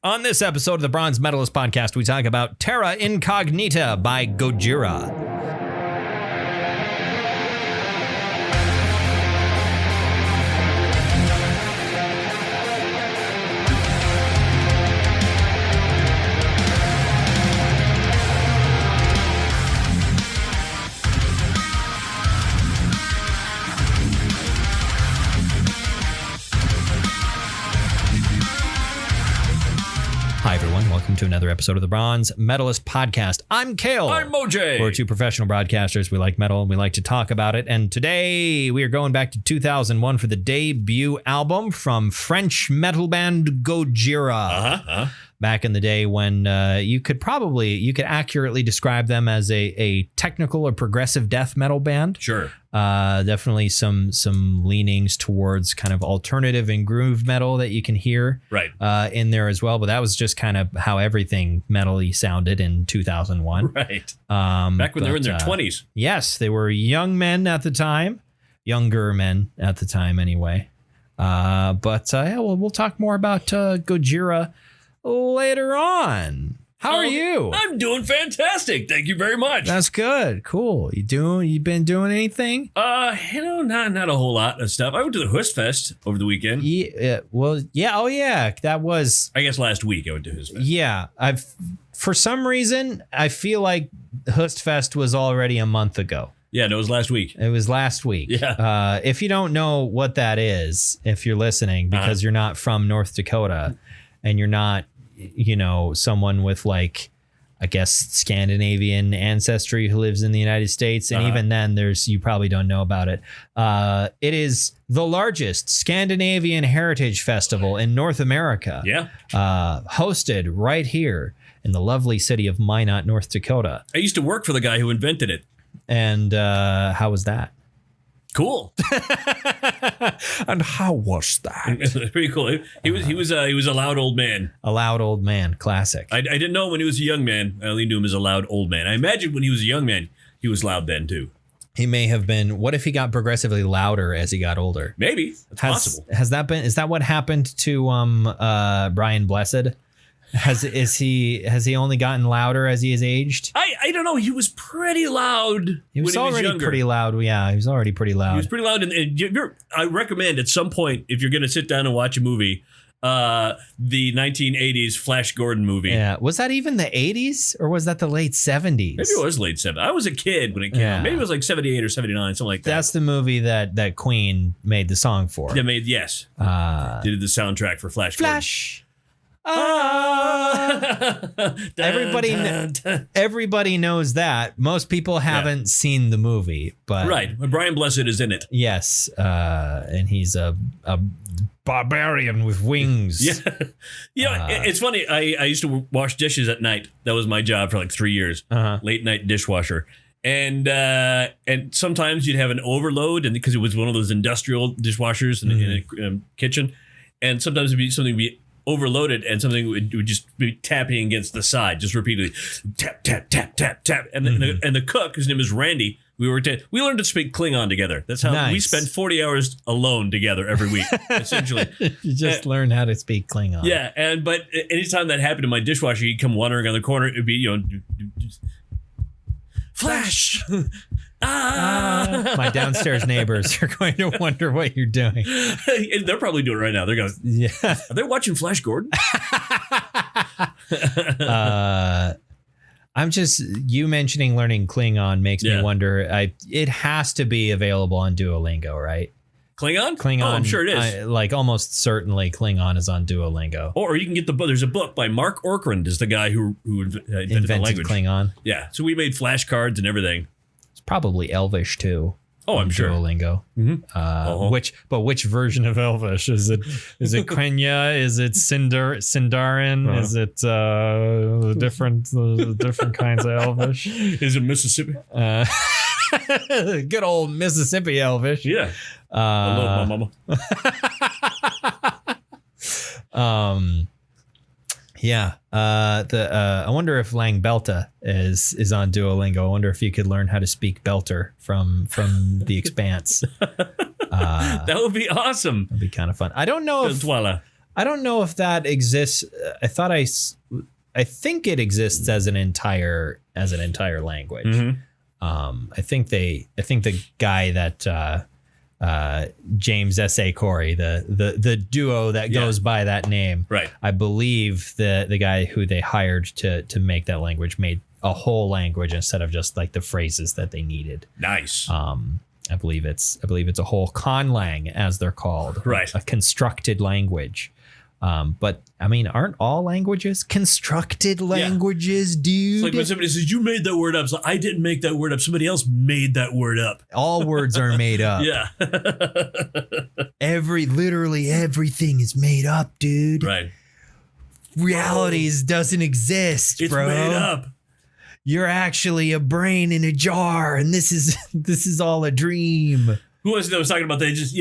On this episode of the Bronze Metalist podcast, we talk about Terra Incognita by Gojira. Hi, everyone. Welcome to another episode of the Bronze Metalist podcast. I'm Kale. I'm Moj. We're two professional broadcasters. We like metal and we like to talk about it. And today we are going back to 2001 for the debut album from French metal band Gojira. Back in the day when you could accurately describe them as a technical or progressive death metal band. Sure. Definitely some leanings towards kind of alternative and groove metal that you can hear in there as well. But that was just kind of how everything metal-y sounded in 2001. Right. Back when they were in their 20s. Yes, they were young men at the time. Younger men at the time anyway. We'll talk more about Gojira later on. How are you? I'm doing fantastic. Thank you very much. That's good. Cool. You been doing anything? Not a whole lot of stuff. I went to the Hustfest over the weekend. Yeah. Well, yeah. Oh, yeah. That was, I guess, last week I went to Hustfest. Yeah. For some reason, I feel like Hustfest was already a month ago. Yeah, no, it was last week. It was last week. Yeah. If you don't know what that is, if you're listening, because you're not from North Dakota and you're not, someone with I guess Scandinavian ancestry who lives in the United States. And even then you probably don't know about it. It is the largest Scandinavian heritage festival in North America. Yeah. Hosted right here in the lovely city of Minot, North Dakota. I used to work for the guy who invented it. And how was that? Cool. And how was that? It was pretty cool. He was a loud old man. A loud old man, classic. I didn't know when he was a young man. I only knew him as a loud old man. I imagine when he was a young man, he was loud then too. He may have been. What if he got progressively louder as he got older? Maybe. That's possible. Is that what happened to Brian Blessed? Has he only gotten louder as he has aged? I don't know. He was pretty loud. He was already pretty loud. Yeah, he was already pretty loud. He was pretty loud. And I recommend at some point, if you're going to sit down and watch a movie, the 1980s Flash Gordon movie. Yeah. Was that even the 80s or was that the late 70s? Maybe it was late 70s. I was a kid when it came out. Maybe it was like 78 or 79, something like that. That's the movie that Queen made the song for. Yes. Did the soundtrack for Flash Gordon. Everybody knows that. Most people haven't seen the movie, but right. Brian Blessed is in it. Yes, and he's a barbarian with wings. Yeah, it's funny. I used to wash dishes at night. That was my job for like 3 years. Late night dishwasher. And sometimes you'd have an overload, and because it was one of those industrial dishwashers in a kitchen, and sometimes it'd be something be overloaded and something would just be tapping against the side just repeatedly, tap tap tap tap tap, and the cook, whose name is Randy, we learned to speak Klingon together. That's how we spent 40 hours alone together every week. Essentially, you just learn how to speak Klingon. Yeah, but anytime that happened in my dishwasher, he'd come wandering on the corner. It'd be Flash. My downstairs neighbors are going to wonder what you're doing. They're probably doing it right now. They're going, are they watching Flash Gordon? You mentioning learning Klingon makes me wonder. It has to be available on Duolingo, right? Klingon? Oh, I'm sure it is. Almost certainly Klingon is on Duolingo. Or you can get there's a book by Mark Orkrand, is the guy who invented the language. Klingon. Yeah. So we made flashcards and everything. It's probably Elvish too. Oh, I'm sure. Duolingo. Which version of Elvish is it? Is it Quenya? Is it Sindarin? Is it different kinds of Elvish? Is it Mississippi? Good old Mississippi Elvish. Yeah. I love my mama. Yeah. I wonder if Lang Belta is on Duolingo. I wonder if you could learn how to speak Belter from The Expanse. That would be awesome. That'd be kind of fun. I don't know if I don't know if that exists. I think it exists as an entire language. Mm-hmm. I think the guy that James S.A. Corey, the duo that goes by that name, right? I believe the guy who they hired to make that language made a whole language instead of just like the phrases that they needed. Nice. I believe it's a whole conlang, as they're called, right? A constructed language. But I mean, aren't all languages constructed languages, dude? It's like when somebody says, you made that word up. So I didn't make that word up. Somebody else made that word up. All words are made up. Yeah. Literally everything is made up, dude. Right. Realities doesn't exist, bro. It's made up. You're actually a brain in a jar, and this is all a dream. Who was it that was talking about that? Just,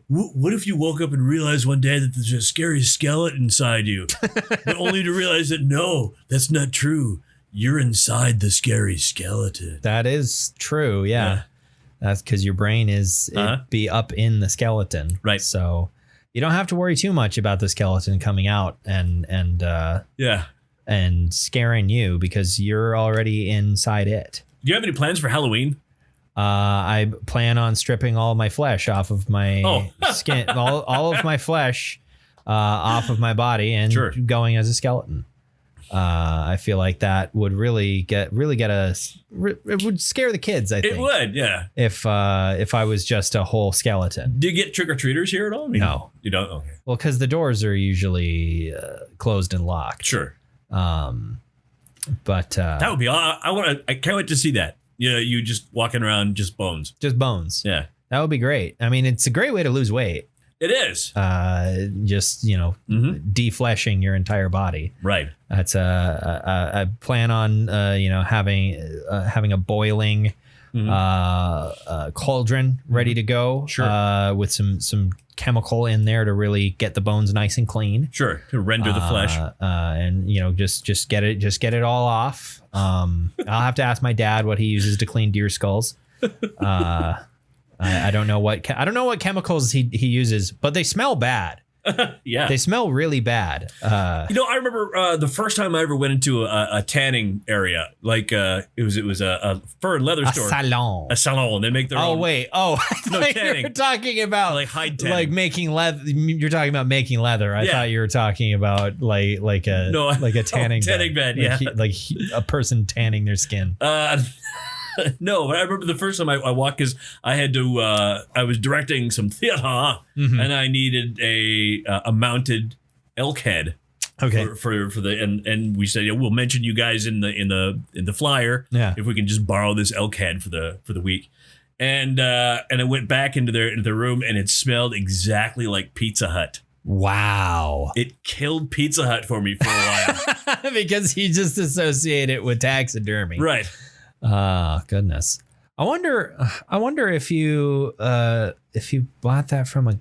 what if you woke up and realized one day that there's a scary skeleton inside you, but only to realize that, no, that's not true. You're inside the scary skeleton. That is true. Yeah. That's because your brain be up in the skeleton. Right. So you don't have to worry too much about the skeleton coming out and scaring you because you're already inside it. Do you have any plans for Halloween? I plan on stripping all my flesh off of my skin, all of my flesh off of my body and going as a skeleton. I feel like that would really get us. It would scare the kids. I think it would. Yeah. If I was just a whole skeleton. Do you get trick or treaters here at all? No, you don't. Okay. Well, because the doors are usually closed and locked. Sure. But that would be. I can't wait to see that. Yeah, you just walking around, just bones. Just bones. Yeah. That would be great. I mean, it's a great way to lose weight. It is. Just, defleshing your entire body. Right. That's I plan on, having a boiling cauldron ready to go. Sure. With some chemical in there to really get the bones nice and clean. Sure. To render the flesh. And just get it all off. I'll have to ask my dad what he uses to clean deer skulls. I don't know what chemicals he uses, but they smell bad. Yeah, they smell really bad. I remember the first time I ever went into a tanning area, like it was a fur and leather store, a salon. They make their own. Tanning. You're talking about like hide tanning, like making leather. You're talking about making leather. I thought you were talking about like a tanning bed. Yeah, like a person tanning their skin. No, but I remember the first time I walked because I had to. I was directing some theater, and I needed a mounted elk head. Okay. For the and we said we'll mention you guys in the flyer. Yeah. If we can just borrow this elk head for the week, and I went back into their room and it smelled exactly like Pizza Hut. Wow. It killed Pizza Hut for me for a while because he just associated it with taxidermy. Right. Oh, goodness. I wonder if you bought that from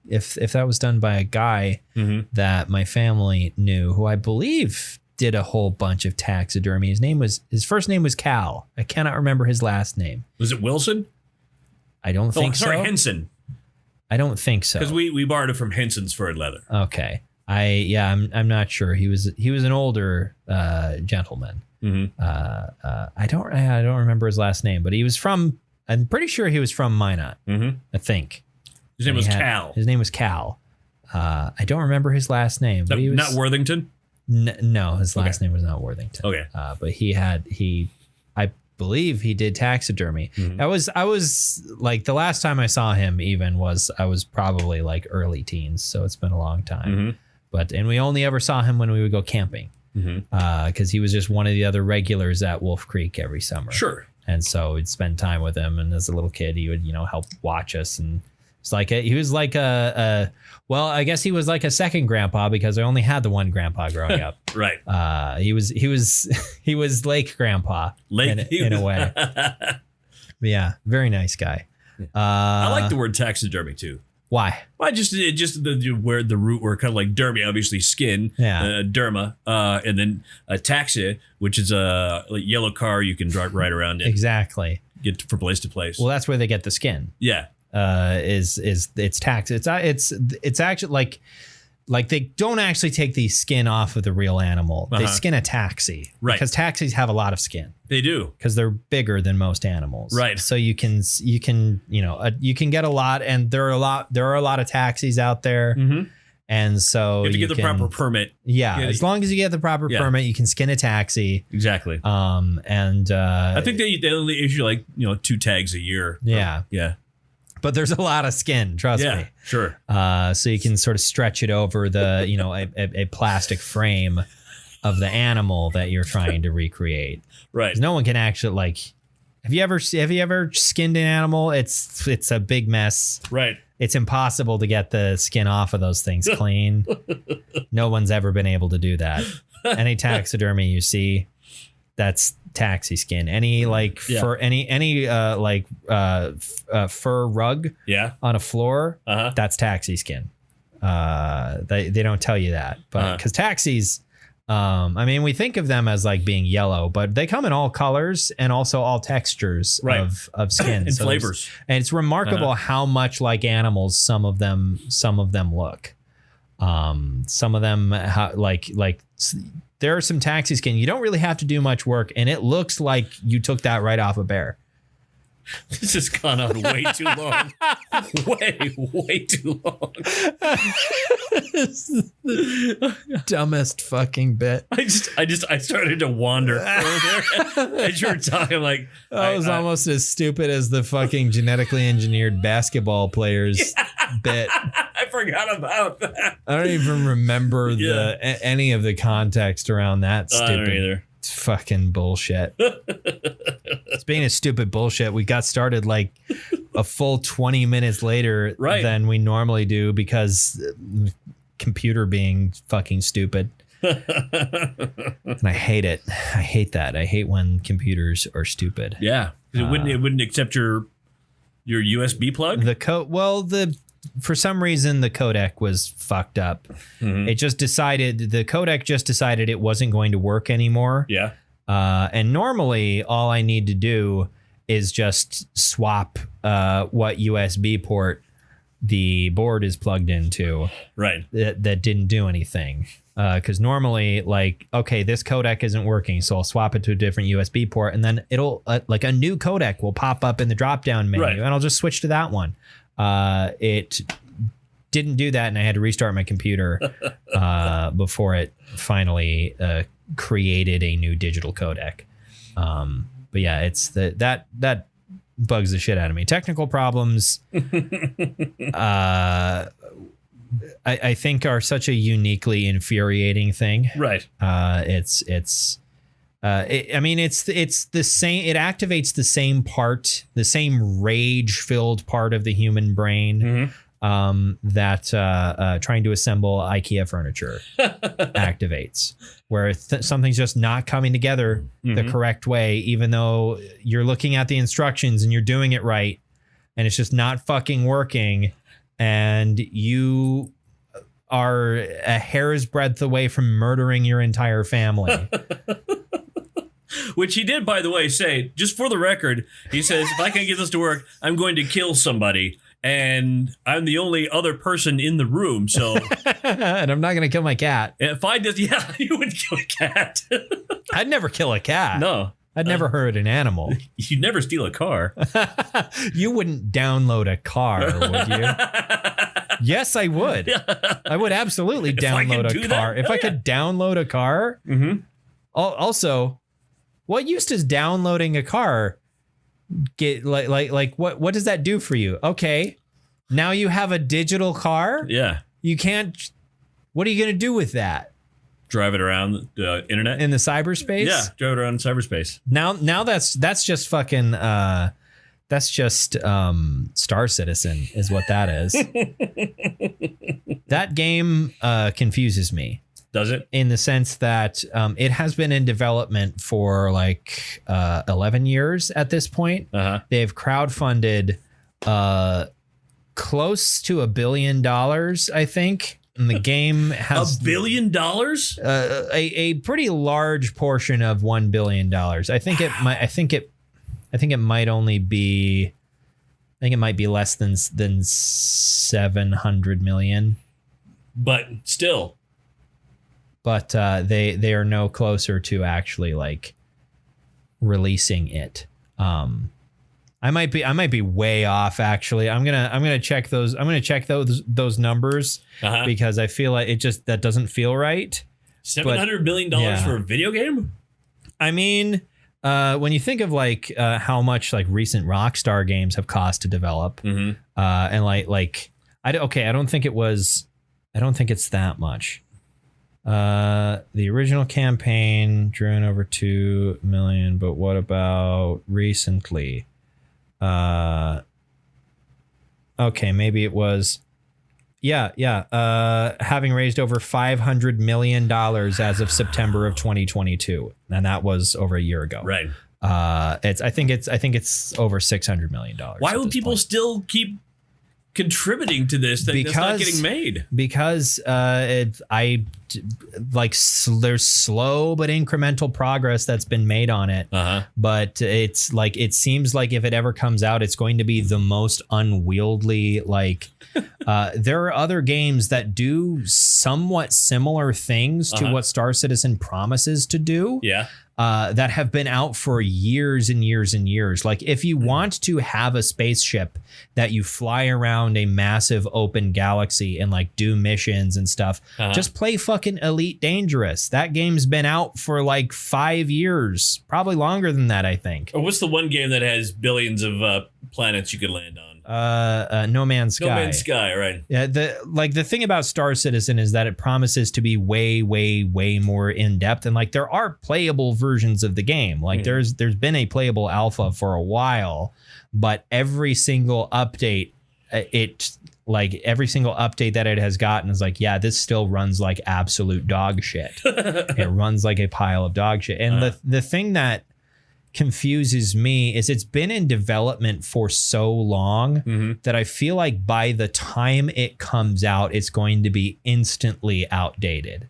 if that was done by a guy that my family knew, who I believe did a whole bunch of taxidermy. His first name was Cal. I cannot remember his last name. Was it Wilson? I don't think so. Henson. I don't think so. Because we borrowed it from Henson's Fur and Leather. Okay. I'm not sure. He was an older gentleman. I don't remember his last name, but I'm pretty sure he was from Minot. I think his name was Cal. His name was Cal. I don't remember his last name. But not Worthington? No, his last name was not Worthington. Okay. But I believe he did taxidermy. I was like, the last time I saw him I was probably like early teens. So it's been a long time, and we only ever saw him when we would go camping. Because he was just one of the other regulars at Wolf Creek every summer. Sure. And so we'd spend time with him. And as a little kid, he would, help watch us. And it's like, he was like I guess he was like a second grandpa because I only had the one grandpa growing up. Right. He was Lake Grandpa in a way. But yeah. Very nice guy. I like the word taxidermy too. Why? Well, just where the root were kind of like dermy, obviously skin, derma, and then a taxi, which is a yellow car you can drive right around in. Exactly. Get from place to place. Well, that's where they get the skin. Yeah. It's tax. It's actually like like they don't actually take the skin off of the real animal. They skin a taxi, right? Because taxis have a lot of skin. They do, because they're bigger than most animals, right? So you can get a lot, and there are a lot of taxis out there, and so you have to get the proper permit. Yeah, as long as you get the proper permit, you can skin a taxi. Exactly. And I think they only issue like 2 tags a year. Yeah. But there's a lot of skin, trust me. Sure. So you can sort of stretch it over the, a plastic frame of the animal that you're trying to recreate. Right. No one can actually have you ever skinned an animal? It's a big mess. Right. It's impossible to get the skin off of those things clean. No one's ever been able to do that. Any taxidermy you see, that's taxi skin. Any fur, any fur rug on a floor, that's taxi skin. They don't tell you that, but because taxis, we think of them as like being yellow, but they come in all colors and also all textures of skin and flavors. And it's remarkable how much like animals some of them look. Some of them there are some taxi skin. You don't really have to do much work, and it looks like you took that right off a bear. This has gone on way too long. way too long. Dumbest fucking bit. I started to wander as you were talking. Like I was almost as stupid as the fucking genetically engineered basketball players bit. I forgot about that. I don't even remember any of the context around that stupid. I don't either. Fucking bullshit. Speaking of stupid bullshit, we got started like a full 20 minutes later than we normally do because computer being fucking stupid. And I hate it. I hate that. I hate when computers are stupid. Yeah. It wouldn't accept your USB plug? For some reason, the codec was fucked up. The codec just decided it wasn't going to work anymore. Yeah. And normally all I need to do is just swap what USB port the board is plugged into. Right. That didn't do anything. Because normally, this codec isn't working, so I'll swap it to a different USB port, and then it'll a new codec will pop up in the drop-down menu, and I'll just switch to that one. It didn't do that, and I had to restart my computer before it finally created a new digital codec. But yeah, it's that bugs the shit out of me. Technical problems, I think, are such a uniquely infuriating thing. Right. It's the same. It activates the same rage-filled part of the human brain that trying to assemble IKEA furniture activates, where something's just not coming together the correct way, even though you're looking at the instructions and you're doing it right, and it's just not fucking working, and you are a hair's breadth away from murdering your entire family. Which he did, by the way, say, just for the record, he says, if I can't get this to work, I'm going to kill somebody. And I'm the only other person in the room, so... And I'm not going to kill my cat. If I did, you would kill a cat. I'd never kill a cat. No. I'd never hurt an animal. You'd never steal a car. You wouldn't download a car, would you? Yes, I would. I would absolutely download a car. If I could download a car. Also, what use does downloading a car get? What does that do for you? Okay, now you have a digital car. Yeah. You can't. What are you going to do with that? Drive it around the internet in the cyberspace. Yeah, drive it around in cyberspace. Now that's just fucking. That's just Star Citizen is what that is. That game confuses me. Does it? In the sense that it has been in development for 11 years at this point. They've crowdfunded close to $1 billion, I think. And the game has $1 billion? A pretty large portion of $1 billion. I think it might. I think it might only be. I think it might be less than 700 million. But still. But they are no closer to actually like releasing it. I might be way off actually. I'm gonna check those. I'm gonna check those numbers because I feel like that doesn't feel right. $700 million for a video game? I mean, when you think of like how much like recent Rockstar games have cost to develop, and like I don't think it's that much. The original campaign drew in over 2 million, but what about recently? Okay, maybe it was. Having raised over $500 million as of September of 2022, and that was over a year ago. Right. I think it's over $600 million. Why would people still keep contributing to this thing that's not getting made? Because there's slow but incremental progress that's been made on it. But it's like, it seems like if it ever comes out, it's going to be the most unwieldy. Like there are other games that do somewhat similar things to what Star Citizen promises to do. Yeah. That have been out for years and years and years. Like if you want to have a spaceship that you fly around a massive open galaxy and like do missions and stuff, just play fucking Elite Dangerous. That game's been out for like 5 years, probably longer than that, I think. Or what's the one game that has billions of planets you could land on? No Man's Sky. No Man's Sky, right? Yeah, the thing about Star Citizen is that it promises to be way, way, way more in depth, and like there are playable versions of the game. Like there's been a playable alpha for a while, but every single update, every single update that it has gotten is like, yeah, this still runs like absolute dog shit. It runs like a pile of dog shit, and the thing that confuses me is it's been in development for so long that I feel like by the time it comes out, it's going to be instantly outdated.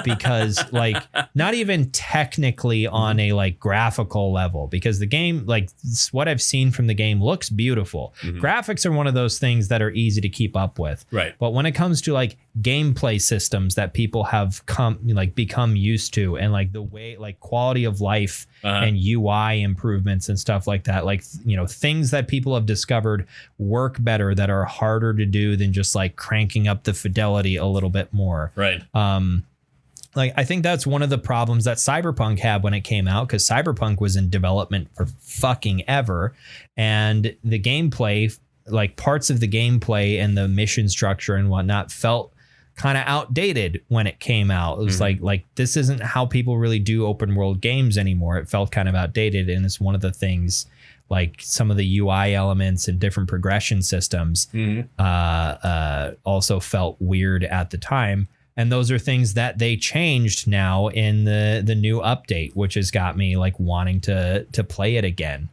Because like not even technically on a like graphical level, because the game, like what I've seen from the game, looks beautiful. Graphics are one of those things that are easy to keep up with, right? But when it comes to like gameplay systems that people have become used to, and like the way like quality of life and UI improvements and stuff like that, like, you know, things that people have discovered work better, that are harder to do than just like cranking up the fidelity a little bit more, right? Like, I think that's one of the problems that Cyberpunk had when it came out, because Cyberpunk was in development for fucking ever. And the gameplay, like parts of the gameplay and the mission structure and whatnot, felt kind of outdated when it came out. It was like this isn't how people really do open world games anymore. It felt kind of outdated. And it's one of the things, like some of the UI elements and different progression systems also felt weird at the time. And those are things that they changed now in the new update, which has got me like wanting to play it again.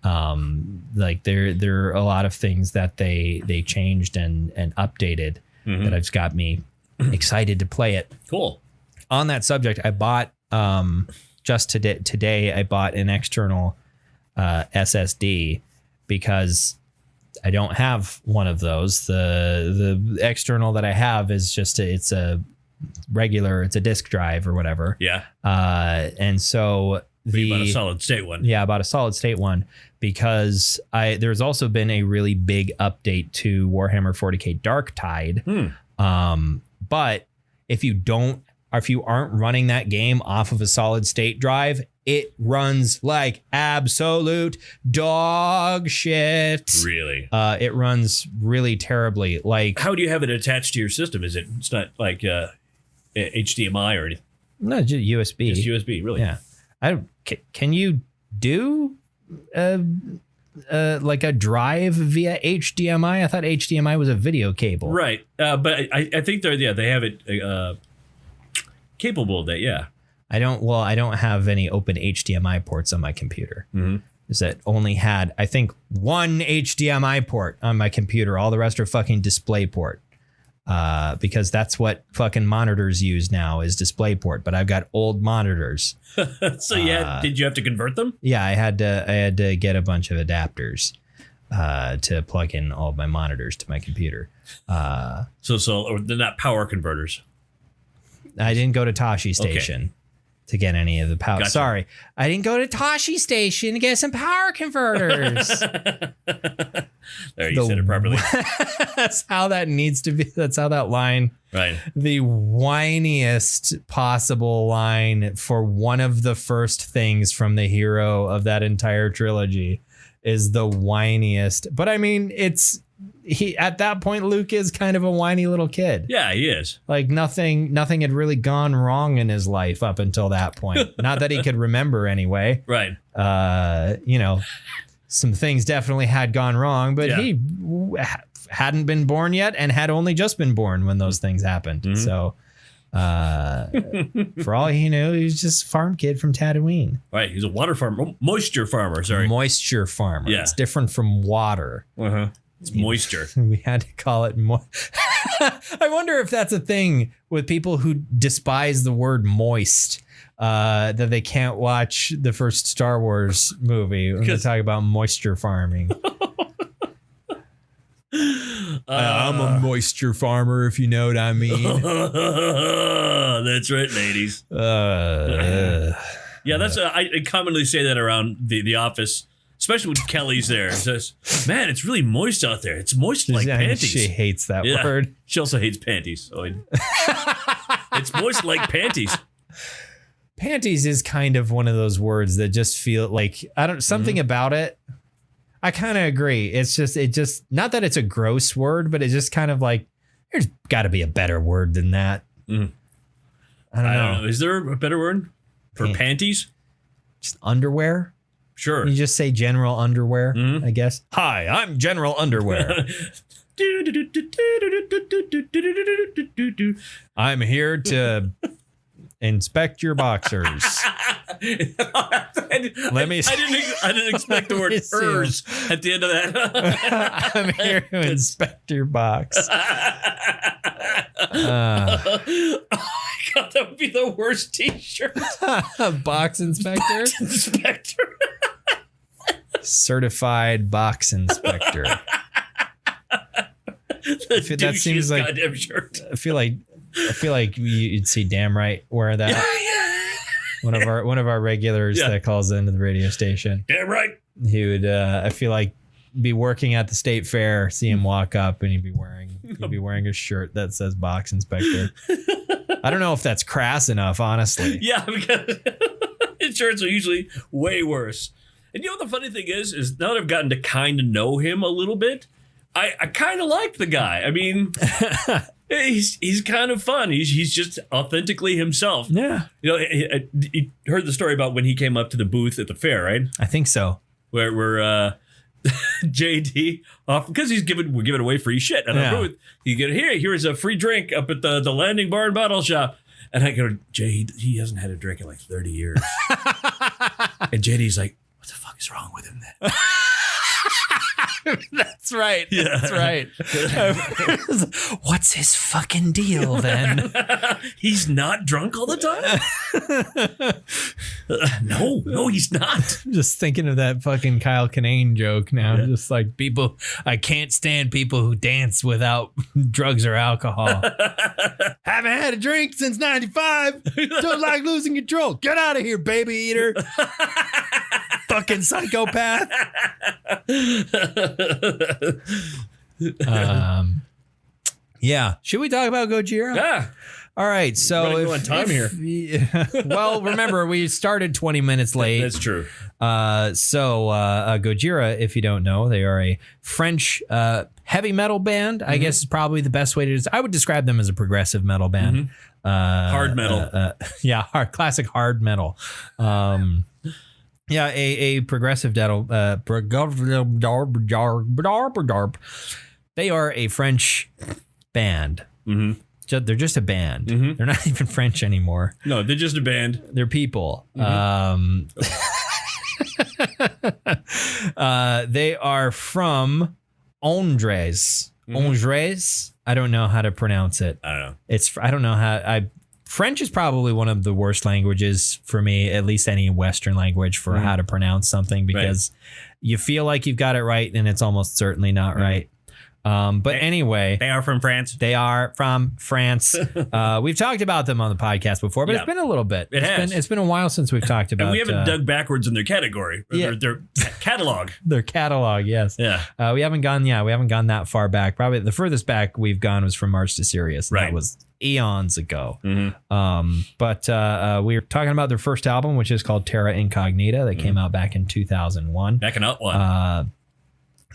Like there are a lot of things that they changed and updated that have got me excited to play it. Cool. On that subject, I bought just today I bought an external SSD because I don't have one of those. The external that I have is just it's a disk drive or whatever. Yeah. And so you bought a solid state one. Yeah, I bought a solid state one because there's also been a really big update to Warhammer 40K Darktide. But if you aren't running that game off of a solid state drive, it runs like absolute dog shit. Really? It runs really terribly. Like, how do you have it attached to your system? It's not like HDMI or anything? No, just USB. Just USB, really? Yeah. Can you do like a drive via HDMI? I thought HDMI was a video cable. Right. But I think they have it capable of that. Yeah. I don't have any open HDMI ports on my computer. Is that only had, I think, one HDMI port on my computer. All the rest are fucking DisplayPort. Because that's what fucking monitors use now, is DisplayPort. But I've got old monitors. So did you have to convert them? Yeah, I had to get a bunch of adapters. to plug in all of my monitors to my computer. So they're not power converters. I didn't go to Tashi Station to get any of the power. Gotcha. Sorry, I didn't go to Tashi Station to get some power converters. There, you said it properly. That's how that needs to be. That's how that line. Right. The whiniest possible line for one of the first things from the hero of that entire trilogy is the whiniest. But I mean, he at that point, Luke is kind of a whiny little kid. Yeah, he is. Like nothing had really gone wrong in his life up until that point. Not that he could remember anyway. Right. Some things definitely had gone wrong, but he hadn't been born yet and had only just been born when those things happened. Mm-hmm. So for all he knew, he was just a farm kid from Tatooine. Right. He's a water farmer, moisture farmer. Sorry. Moisture farmer. Yeah. It's different from water. Uh-huh. It's moisture. We had to call it I wonder if that's a thing with people who despise the word moist, that they can't watch the first Star Wars movie when they talk about moisture farming. I'm a moisture farmer, if you know what I mean. That's right, ladies. Yeah, that's I commonly say that around the office. Especially when Kelly's there and says, man, it's really moist out there. It's moist like panties. She hates that word. She also hates panties. So it's moist like panties. Panties is kind of one of those words that just feel like something about it. I kind of agree. It just not that it's a gross word, but it's just kind of like there's got to be a better word than that. I don't know. Is there a better word for panties? Just underwear. Sure. You just say general underwear, I guess. Hi, I'm General Underwear. I'm here to inspect your boxers. I didn't expect the word "ers" at the end of that. I'm here to inspect your box. Oh my God, that would be the worst T-shirt. Box inspector. Box inspector. Certified box inspector. That seems like goddamn shirt. I feel like you'd see Damn Right wear that. One of our regulars that calls into the radio station. Damn right. He would. I feel like be working at the state fair, see him walk up, and he'd be wearing a shirt that says box inspector. I don't know if that's crass enough, honestly. Yeah, because insurance are usually way worse. And you know what the funny thing is now that I've gotten to kind of know him a little bit, I kind of like the guy. I mean, he's kind of fun. He's just authentically himself. Yeah. You know, he heard the story about when he came up to the booth at the fair, right? I think so. Where JD, because we're giving away free shit at our booth. You get here's a free drink up at the Landing Bar and Bottle Shop. And I go, Jay, he hasn't had a drink in like 30 years. And JD's like, what the fuck is wrong with him then? That's right. Yeah. That's right. What's his fucking deal then? He's not drunk all the time? No, he's not. Just thinking of that fucking Kyle Kinane joke now. Yeah. Just like I can't stand people who dance without drugs or alcohol. Haven't had a drink since 95. Don't like losing control. Get out of here, baby eater. Fucking psychopath. Yeah. Should we talk about Gojira? Yeah. All right. So on time here. Well, remember we started 20 minutes late. That's true. Gojira, if you don't know, they are a French heavy metal band. I guess is probably the best way to. I would describe them as a progressive metal band. Hard metal. Classic hard metal. Yeah, a progressive metal. They are a French band. Mm-hmm. They're just a band. Mm-hmm. They're not even French anymore. No, they're just a band. They're people. Mm-hmm. They are from Andres. Mm-hmm. Andres. I don't know how to pronounce it. I don't know. I don't know how. French is probably one of the worst languages for me, at least any Western language for how to pronounce something, because you feel like you've got it right, and it's almost certainly not right. But anyway, they are from France. They are from France. We've talked about them on the podcast before, but it's been a little bit. It's been a while since we've talked about. And we haven't dug backwards in their category. Their catalog. Their catalog, yes. Yeah. We haven't gone that far back. Probably the furthest back we've gone was from March to Sirius. Right. That was eons ago. But we were talking about their first album, which is called Terra Incognita. That came out back in 2001. Back in one.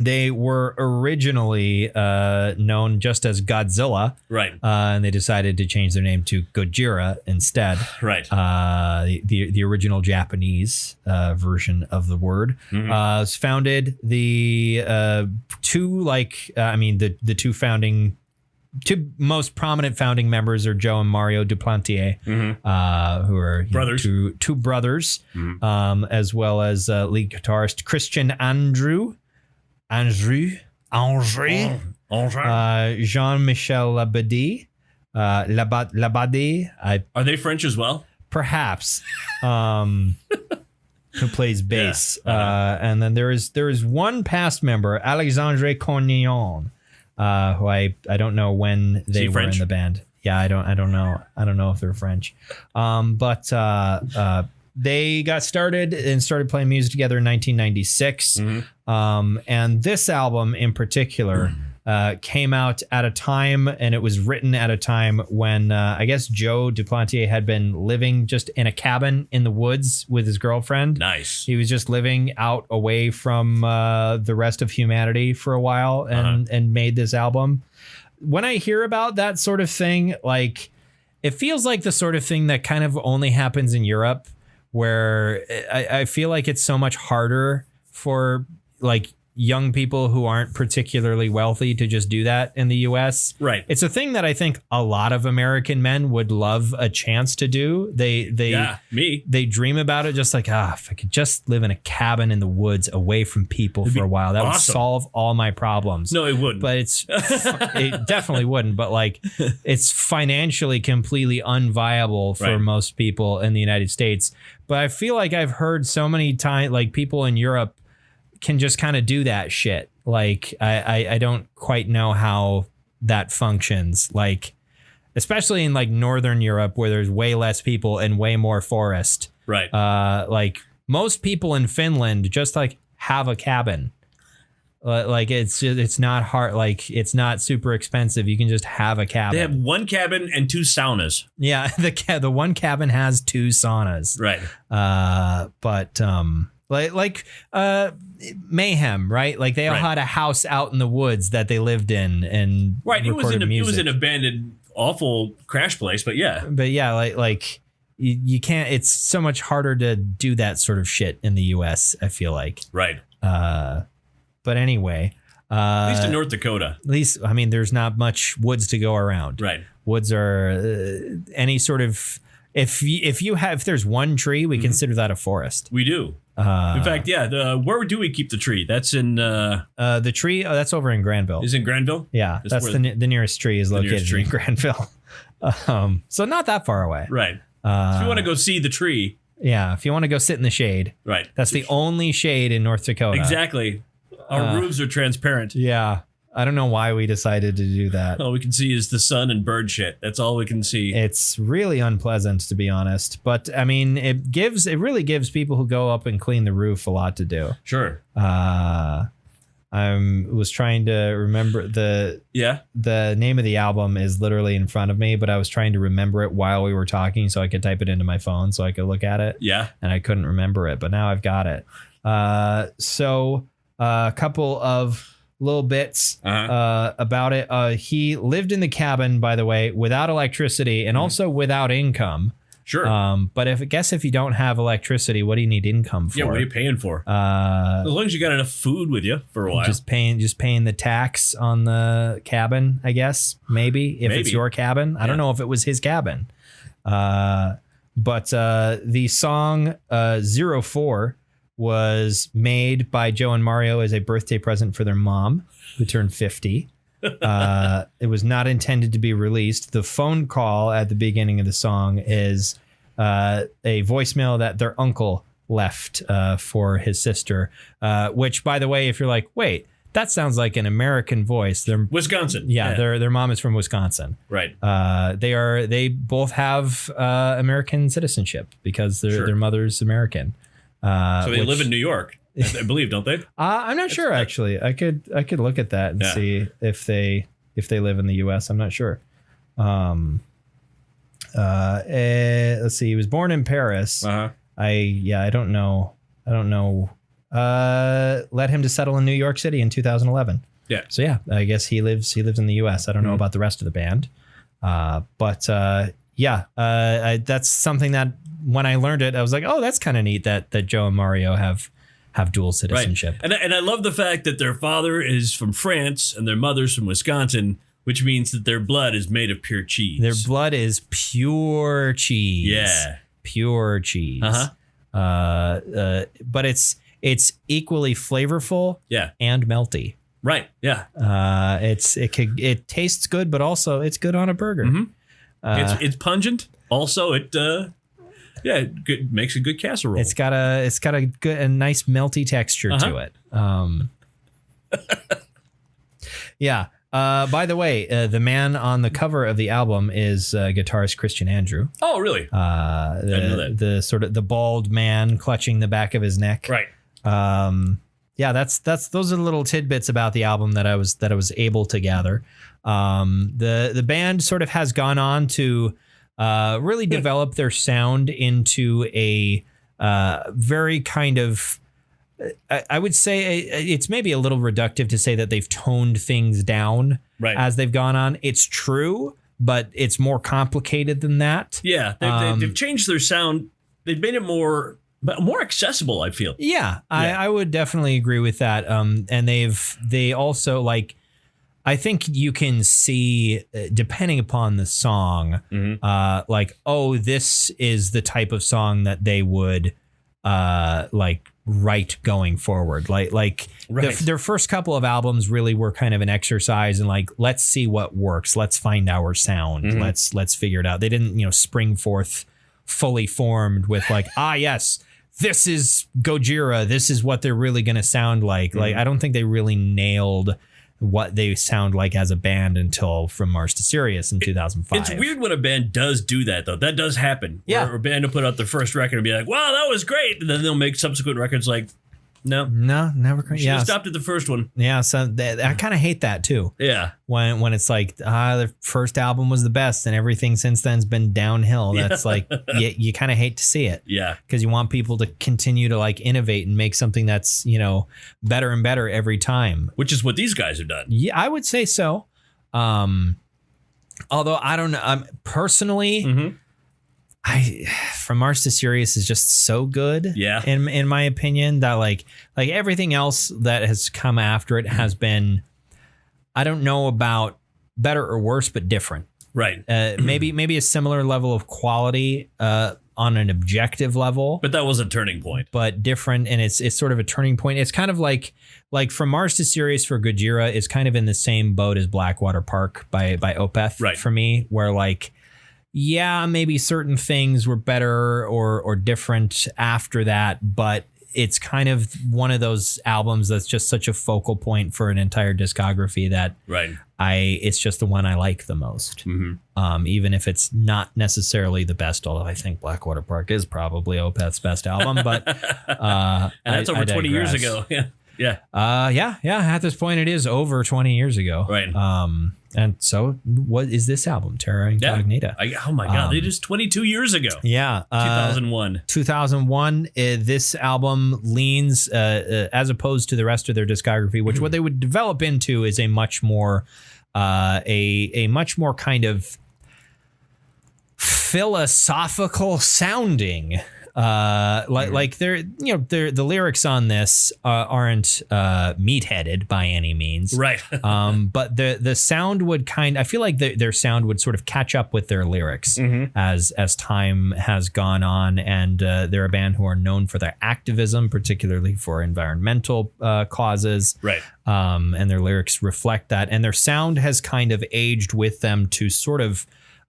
They were originally known just as Godzilla, right? And they decided to change their name to Gojira instead, right? The original Japanese version of the word was founded. The two most prominent founding members are Joe and Mario Duplantier, who are brothers, two brothers, as well as lead guitarist Christian Andrew. Jean-Michel Labadie. Are they French as well? Perhaps. Who plays bass. And then there is one past member, Alexandre Cornillon, who I don't know when they were French? In the band. Yeah, I don't know. I don't know if they're French. But they got started and started playing music together in 1996. And this album in particular came out at a time, and it was written at a time when I guess Joe Duplantier had been living just in a cabin in the woods with his girlfriend. Nice. He was just living out away from the rest of humanity for a while and made this album. When I hear about that sort of thing, like it feels like the sort of thing that kind of only happens in Europe, where I feel like it's so much harder for like young people who aren't particularly wealthy to just do that in the US. Right. It's a thing that I think a lot of American men would love a chance to do. They dream about it, just like, if I could just live in a cabin in the woods away from people for a while, that would solve all my problems. No, it wouldn't. But it definitely wouldn't. But like, it's financially completely unviable for most people in the United States. But I feel like I've heard so many times, like people in Europe can just kind of do that shit. Like I don't quite know how that functions. Like, especially in like Northern Europe where there's way less people and way more forest. Right. Like most people in Finland just like have a cabin. Like it's not hard. Like it's not super expensive. You can just have a cabin. They have one cabin and two saunas. Yeah. The one cabin has two saunas. Right. But Mayhem, right? Like they all had a house out in the woods that they lived in and it was an abandoned, awful crash place. But yeah, like you can't. It's so much harder to do that sort of shit in the U.S. I feel like. Right. But anyway, at least in North Dakota. At least, I mean, there's not much woods to go around. Right. Woods are any sort of. If there's one tree, we consider that a forest. We do. In fact, where do we keep the tree? That's in the tree. Oh, that's over in Granville. Is in Granville? Yeah, that's the nearest tree is located in Granville. So not that far away. Right. If you want to go see the tree. Yeah, if you want to go sit in the shade. Right. That's the only shade in North Dakota. Exactly. Our roofs are transparent. Yeah. I don't know why we decided to do that. All we can see is the sun and bird shit. That's all we can see. It's really unpleasant, to be honest. But I mean, it really gives people who go up and clean the roof a lot to do. Sure. I was trying to remember the name of the album is literally in front of me, but I was trying to remember it while we were talking so I could type it into my phone so I could look at it. Yeah. And I couldn't remember it, but now I've got it. So a couple of little bits about it. He lived in the cabin, by the way, without electricity and also without income. Sure. But if you don't have electricity, what do you need income for? Yeah, what are you paying for? As long as you got enough food with you for a while. Just paying the tax on the cabin, I guess. Maybe it's your cabin. I don't know if it was his cabin. But the song 04 was made by Joe and Mario as a birthday present for their mom, who turned 50. It was not intended to be released. The phone call at the beginning of the song is a voicemail that their uncle left for his sister, which, by the way, if you're like, wait, that sounds like an American voice. They're Wisconsin. Yeah, their mom is from Wisconsin. Right. They both have American citizenship because their mother's American. So they live in New York, I believe, don't they? I'm not sure actually. I could look at that and see if they live in the U.S. I'm not sure. Let's see. He was born in Paris. I don't know. Led him to settle in New York City in 2011. Yeah. So yeah, I guess he lives in the U.S. I don't know about the rest of the band, but that's something that when I learned it, I was like, oh, that's kind of neat that Joe and Mario have dual citizenship. Right. And I love the fact that their father is from France and their mother's from Wisconsin, which means that their blood is made of pure cheese. Their blood is pure cheese. Yeah. Pure cheese. But it's equally flavorful. Yeah. And melty. Right. Yeah. It tastes good, but also it's good on a burger. It's pungent. Also, it makes a good casserole. It's got a nice melty texture to it. Yeah. By the way, the man on the cover of the album is guitarist Christian Andrew. Oh, really? I didn't know that. The sort of the bald man clutching the back of his neck. Right. Yeah, those are the little tidbits about the album that I was able to gather. The band sort of has gone on to really develop their sound into a very kind of, I would say it's maybe a little reductive to say that they've toned things down as they've gone on. It's true, but it's more complicated than that. Yeah, they've changed their sound. They've made it more accessible, I feel. Yeah, I would definitely agree with that. And they also, like, I think you can see, depending upon the song, like, oh, this is the type of song that they would like write going forward. Like their first couple of albums really were kind of an exercise in like, let's see what works. Let's find our sound. Let's figure it out. They didn't, spring forth fully formed with like, yes, this is Gojira. This is what they're really going to sound like. Like, I don't think they really nailed what they sound like as a band until From Mars to Sirius in 2005. It's weird when a band does do that, though. That does happen. Yeah. Where a band will put out their first record and be like, wow, that was great. And then they'll make subsequent records like, no, never. Should have stopped at the first one. Yeah, so I kind of hate that too. Yeah, when it's like the first album was the best and everything since then's been downhill. That's like you kind of hate to see it. Yeah, because you want people to continue to like innovate and make something that's better and better every time. Which is what these guys have done. Yeah, I would say so. Although I don't know, personally. From Mars to Sirius is just so good. Yeah. In my opinion, that like everything else that has come after it has been, I don't know about better or worse, but different. Right. Maybe a similar level of quality on an objective level. But that was a turning point. But different, and it's sort of a turning point. It's kind of like From Mars to Sirius for Gojira is kind of in the same boat as Blackwater Park by Opeth for me, where like, yeah, maybe certain things were better or different after that, but it's kind of one of those albums that's just such a focal point for an entire discography that it's just the one I like the most. Even if it's not necessarily the best, although I think Blackwater Park is probably Opeth's best album, but and that's over 20 years ago. Yeah. At this point, it is over 20 years ago. Right. And so what is this album, Terra Incognita? Oh my God, it is 22 years ago. Yeah. 2001. 2001. This album leans, as opposed to the rest of their discography, which what they would develop into is a much more kind of philosophical sounding. Like the lyrics on this aren't meat-headed by any means, right? But the sound would I feel like their sound would sort of catch up with their lyrics as time has gone on, and they're a band who are known for their activism, particularly for environmental causes, right? And their lyrics reflect that, and their sound has kind of aged with them to sort of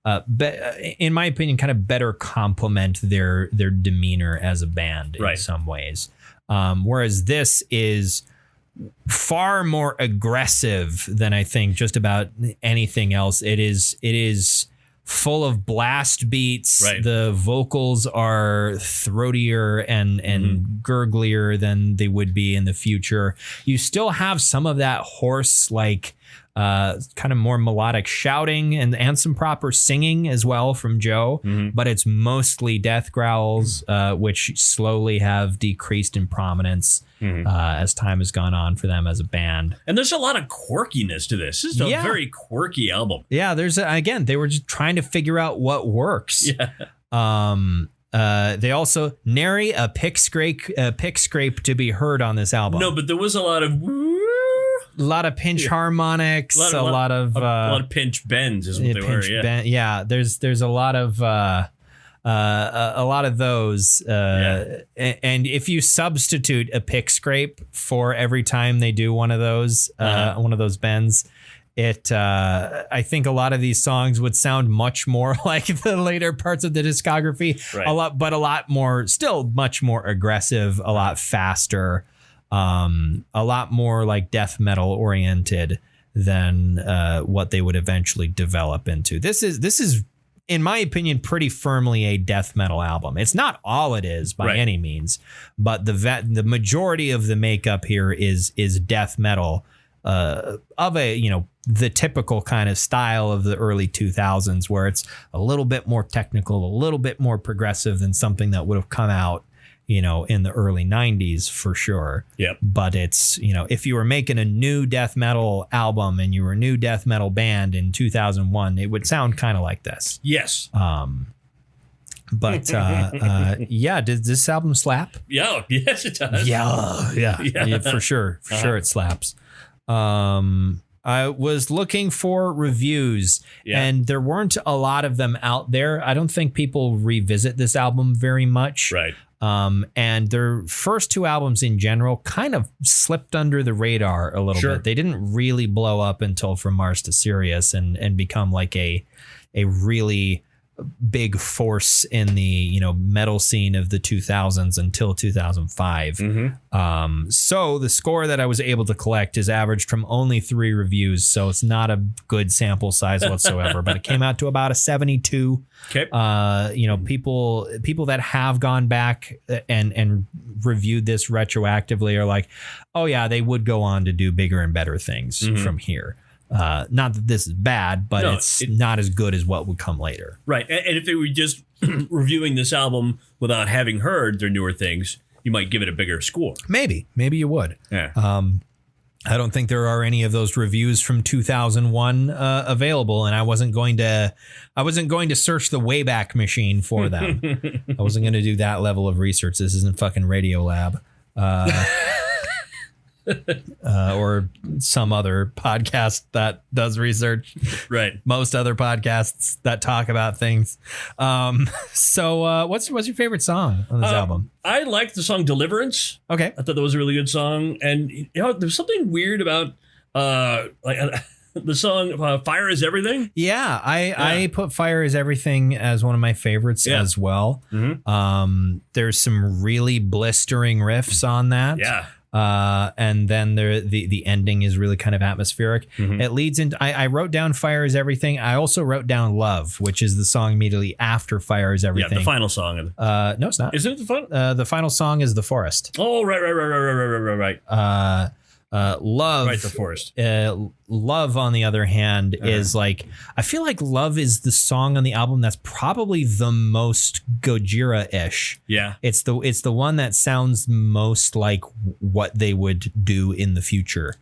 in my opinion, kind of better complement their demeanor as a band in some ways. Whereas this is far more aggressive than I think just about anything else. It is full of blast beats. Right. The vocals are throatier and gurglier than they would be in the future. You still have some of that hoarse, like kind of more melodic shouting and some proper singing as well from Joe, but it's mostly death growls, which slowly have decreased in prominence as time has gone on for them as a band. And there's a lot of quirkiness to this. This is a very quirky album. Yeah, again, they were just trying to figure out what works. Yeah. They also nary a pick scrape to be heard on this album. No, but there was a lot of pinch harmonics, a lot of pinch bends is what they were. Yeah, there's a lot of those. And if you substitute a pick scrape for every time they do one of those bends, I think a lot of these songs would sound much more like the later parts of the discography. Right. Still much more aggressive, a lot faster. A lot more like death metal oriented than what they would eventually develop into. This is, in my opinion, pretty firmly a death metal album. It's not all it is by any means, but the majority of the makeup here is death metal of the typical kind of style of the early 2000s, where it's a little bit more technical, a little bit more progressive than something that would have come out in the early 90s for sure. Yep. But it's, if you were making a new death metal album and you were a new death metal band in 2001, it would sound kind of like this. Yes. But yeah, does this album slap? Yeah. Yes, it does. Yeah, for sure. For sure it slaps. I was looking for reviews and there weren't a lot of them out there. I don't think people revisit this album very much. Right. And their first two albums in general kind of slipped under the radar a little bit. They didn't really blow up until From Mars to Sirius and become like a really big force in the metal scene of the 2000s until 2005. So the score that I was able to collect is averaged from only 3 reviews, so it's not a good sample size whatsoever, but it came out to about a 72. Okay. People that have gone back and reviewed this retroactively are like, oh yeah, they would go on to do bigger and better things from here. Not that this is bad, but it's not as good as what would come later. Right. And if they were just reviewing this album without having heard their newer things, you might give it a bigger score. Maybe you would. Yeah. I don't think there are any of those reviews from 2001 available, and I wasn't going to search the Wayback Machine for them. I wasn't going to do that level of research. This isn't fucking Radiolab. Or some other podcast that does research. Right. Most other podcasts that talk about things. So what's your favorite song on this album? I liked the song Deliverance. Okay. I thought that was a really good song. And there's something weird about the song Fire Is Everything. Yeah, I put Fire Is Everything as one of my favorites as well. There's some really blistering riffs on that. Yeah. And then the ending is really kind of atmospheric. It leads into, I wrote down Fire Is Everything. I also wrote down Love, which is the song immediately after Fire Is Everything. Yeah, the final song. No, it's not. Is it the final? The final song is The Forest. Oh, right. Love, right, The Forest. Love, on the other hand, is like, I feel like Love is the song on the album that's probably the most Gojira-ish. Yeah, it's the one that sounds most like what they would do in the future.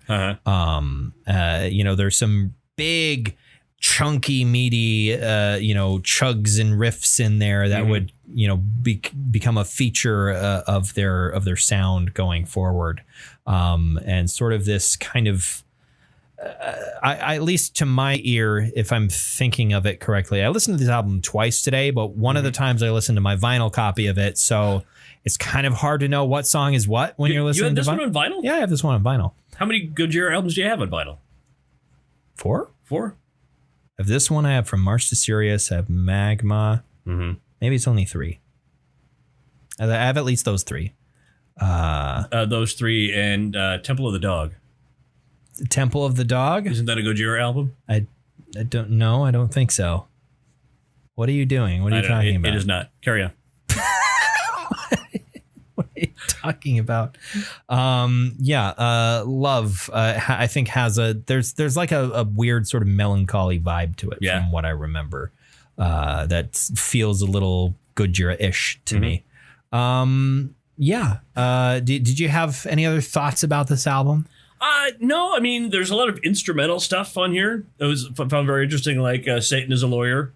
There's some big, chunky, meaty, chugs and riffs in there that would become a feature of their sound going forward. And sort of this kind of, at least to my ear, if I'm thinking of it correctly, I listened to this album twice today, but one of the times I listened to my vinyl copy of it, so it's kind of hard to know what song is what when you're listening to this one on vinyl? Yeah, I have this one on vinyl. How many Gojira albums do you have on vinyl? 4? have this one. I have From March to Sirius. I have Magma. Maybe it's only 3. I have at least those 3. Those 3 and Temple of the Dog. Temple of the Dog? Isn't that a Gojira album? I don't know. I don't think so. What are you doing? What are you talking about? It is not. Carry on. What are you talking about? Love, I think has there's like a weird sort of melancholy vibe to it from what I remember. That feels a little Gojira-ish to me. Did you have any other thoughts about this album? No, I mean, there's a lot of instrumental stuff on here. Found very interesting, like Satan is a Lawyer.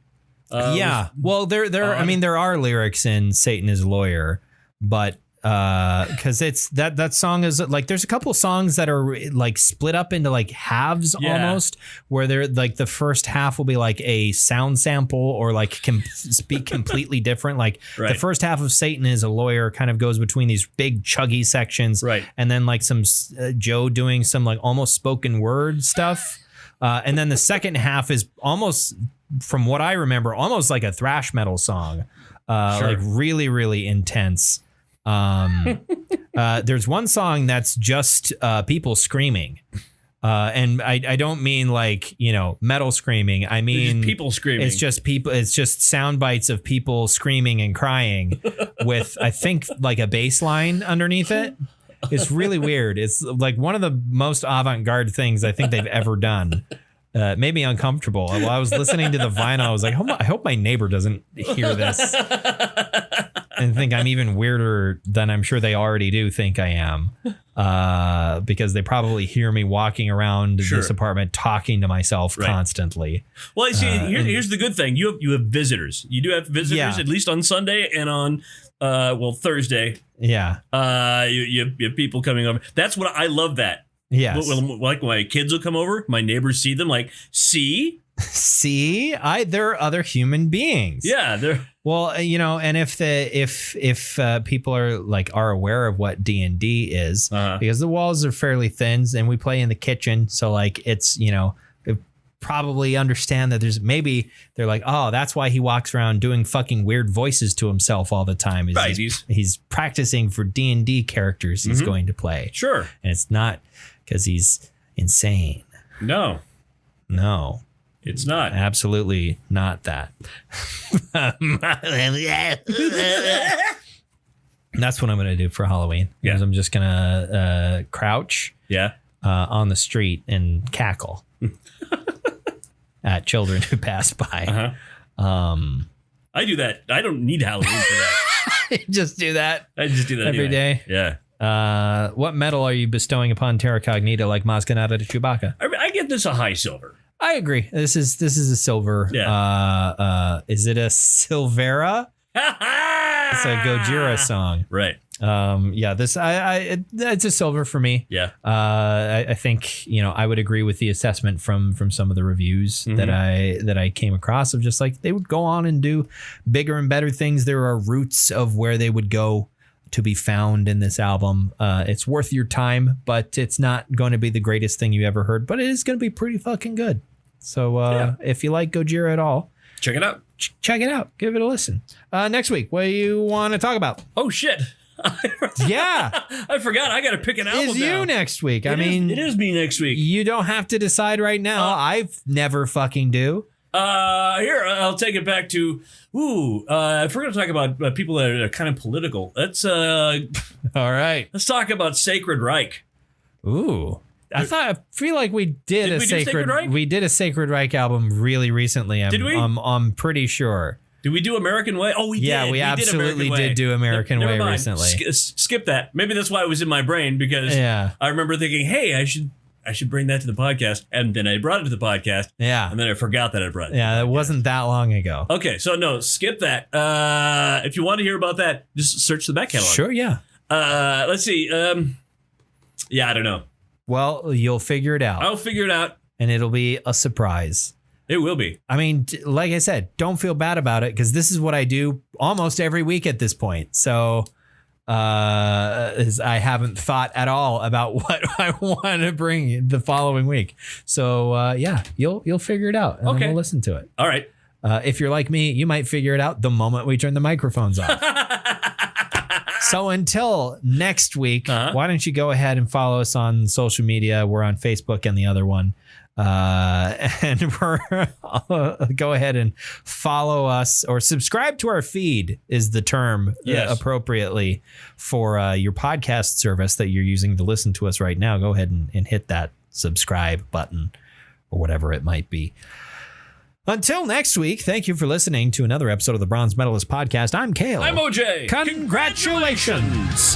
Well, there are lyrics in Satan is a Lawyer, but because it's that song is like, there's a couple songs that are like split up into like halves almost, where they're like the first half will be like a sound sample or like can speak completely different. Like the first half of Satan is a Lawyer kind of goes between these big chuggy sections, and then like some Joe doing some like almost spoken word stuff, and then the second half is almost, from what I remember, almost like a thrash metal song, like really, really intense. There's one song that's just people screaming, and I don't mean like, metal screaming. I mean people screaming. It's just people. It's just sound bites of people screaming and crying with, I think, like a bass line underneath it. It's really weird. It's like one of the most avant-garde things I think they've ever done. Made me uncomfortable. While I was listening to the vinyl, I was like, I hope my neighbor doesn't hear this and think I'm even weirder than I'm sure they already do think I am, because they probably hear me walking around this apartment talking to myself constantly. Well, I see. Here's the good thing: you have visitors. You do have visitors, at least on Sunday and on Thursday. Yeah. You have people coming over. That's what I love. That. Yes. Like my kids will come over, my neighbors see them, like, see, there are other human beings. Yeah, they're and if people are aware of what D&D is, because the walls are fairly thin and we play in the kitchen, so like it's they probably understand that they're like, oh, that's why he walks around doing fucking weird voices to himself all the time. He's practicing for D&D characters he's going to play. Sure, and it's not because he's insane. No, it's not. Absolutely not that. That's what I'm going to do for Halloween. Yeah. I'm just going to crouch on the street and cackle at children who pass by. I do that. I don't need Halloween for that. Just do that. I just do that every day. Yeah. What medal are you bestowing upon Terra Incognita like Maskanata to Chewbacca? I get this a high silver. I agree. This is a silver. Yeah. Is it a Silvera? It's a Gojira song. Right. It's a silver for me. Yeah. I think, I would agree with the assessment from some of the reviews that I came across of just like they would go on and do bigger and better things. There are roots of where they would go to be found in this album. It's worth your time, but it's not going to be the greatest thing you ever heard, but it is going to be pretty fucking good. So if you like Gojira at all, check it out. Check it out. Give it a listen. Next week, what do you want to talk about? Oh, shit. Yeah. I forgot. I got to pick an album. It's you next week. It is me next week. You don't have to decide right now. I never fucking do. Here, I'll take it back to, if we're going to talk about people that are kind of political, let's, all right. Let's talk about Sacred Reich. Ooh. I feel like we did a Sacred Reich album really recently. Did we? I'm pretty sure. Did we do American Way? Oh, we did. Yeah, we absolutely did do American Way recently. Skip that. Maybe that's why it was in my brain, because I remember thinking, hey, I should bring that to the podcast. And then I brought it to the podcast. Yeah. And then I forgot that I brought it. Yeah, that wasn't that long ago. Okay, so no, skip that. If you want to hear about that, just search the back catalog. Sure, yeah. Let's see. I don't know. Well, you'll figure it out. I'll figure it out. And it'll be a surprise. It will be. I mean, like I said, don't feel bad about it, because this is what I do almost every week at this point. So is I haven't thought at all about what I want to bring the following week. So yeah, you'll figure it out, and then we'll listen to it. All right. If you're like me, you might figure it out the moment we turn the microphones off. So until next week, why don't you go ahead and follow us on social media? We're on Facebook and the other one. And we're go ahead and follow us or subscribe to our feed is the term appropriately for your podcast service that you're using to listen to us right now. Go ahead and hit that subscribe button or whatever it might be. Until next week, thank you for listening to another episode of the Bronze Medalist Podcast. I'm Kale. I'm OJ. Congratulations.